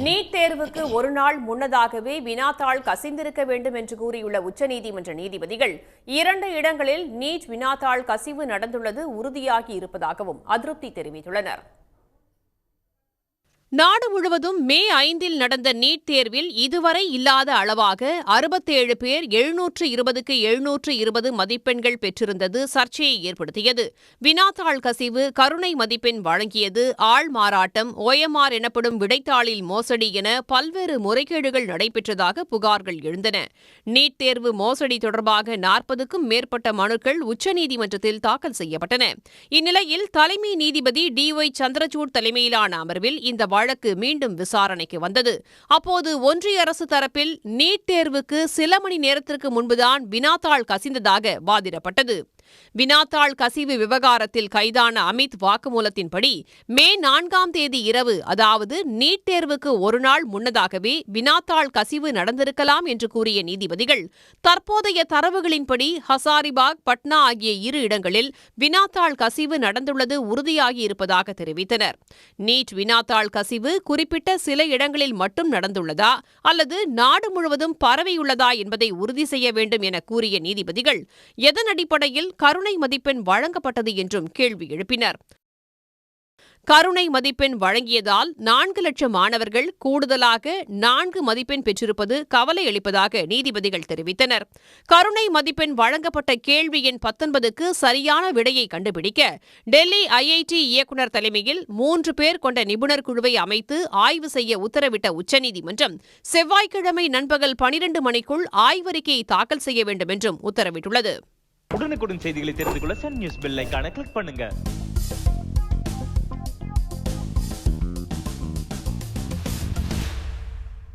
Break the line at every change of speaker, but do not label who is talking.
NEET தேர்வுக்கு ஒரு நாள் முன்னதாகவே வினாத்தாள் கசிந்திருக்க வேண்டும் என்று கூறியுள்ள உச்சநீதிமன்ற நீதிபதிகள் 2 இடங்களில் நீட் வினாத்தாள் கசிவு நடந்துள்ளது உறுதியாகி இருப்பதாகவும் அதிருப்தி தெரிவித்துள்ளனர். நாடு முழுவதும் மே 5 நடந்த நீட் தேர்வில் இதுவரை இல்லாத அளவாக 67 பேர் 720க்கு 720 மதிப்பெண்கள் பெற்றிருந்தது சர்ச்சையை ஏற்படுத்தியது. வினாத்தாள் கசிவு, கருணை மதிப்பெண் வழங்கியது, ஆள் மாறாட்டம், OMR எனப்படும் விடைத்தாளில் மோசடி என பல்வேறு முறைகேடுகள் நடைபெற்றதாக புகார்கள் எழுந்தன. நீட் தேர்வு மோசடி தொடர்பாக 40க்கும் மேற்பட்ட மனுக்கள் உச்சநீதிமன்றத்தில் தாக்கல் செய்யப்பட்டன. இந்நிலையில் தலைமை நீதிபதி DY சந்திரசூட் தலைமையிலான அமர்வில் இந்த வழக்கு மீண்டும் விசாரணைக்கு வந்தது. அப்போது ஒன்றிய அரசு தரப்பில் நீட் தேர்வுக்கு சில மணி நேரத்திற்கு முன்புதான் வினாத்தாள் கசிந்ததாக வாதிடப்பட்டது. வினாத்தாள் கசிவு விவகாரத்தில் கைதான அமித் வாக்குமூலத்தின்படி மே 4 இரவு, அதாவது நீட் தேர்வுக்கு ஒரு நாள் முன்னதாகவே வினாத்தாள் கசிவு நடந்திருக்கலாம் என்று கூறிய நீதிபதிகள், தற்போதைய தரவுகளின்படி ஹசாரிபாக், பட்னா ஆகிய 2 இடங்களில் வினாத்தாள் கசிவு நடந்துள்ளது உறுதியாகி இருப்பதாக தெரிவித்தனர். நீட் வினாத்தாள் கசிவு குறிப்பிட்ட சில இடங்களில் மட்டும் நடந்துள்ளதா அல்லது நாடு முழுவதும் பரவியுள்ளதா என்பதை உறுதி செய்ய வேண்டும் என கூறிய நீதிபதிகள், எதன் அடிப்படையில் கருணை மதிப்பெண் வழங்கப்பட்டது என்றும் கேள்வி எழுப்பினர். கருணை மதிப்பெண் வழங்கியதால் 4 லட்சம் மாணவர்கள் கூடுதலாக 4 மதிப்பெண் பெற்றிருப்பது கவலை அளிப்பதாக நீதிபதிகள் தெரிவித்தனர். கருணை மதிப்பெண் வழங்கப்பட்ட கேள்வி எண் 19க்கு சரியான விடையை கண்டுபிடிக்க டெல்லி IIT இயக்குநர் தலைமையில் 3 பேர் கொண்ட நிபுணர் குழுவை அமைத்து ஆய்வு செய்ய உத்தரவிட்ட உச்சநீதிமன்றம் செவ்வாய்க்கிழமை நண்பகல் 12 மணிக்குள் ஆய்வறிக்கையை தாக்கல் செய்ய வேண்டும் என்றும் உத்தரவிட்டுள்ளது.
உடனுக்குடன் செய்திகளை தெரிந்து கொள்ள சன் நியூஸ் பெல் ஐகானை கிளிக் பண்ணுங்க.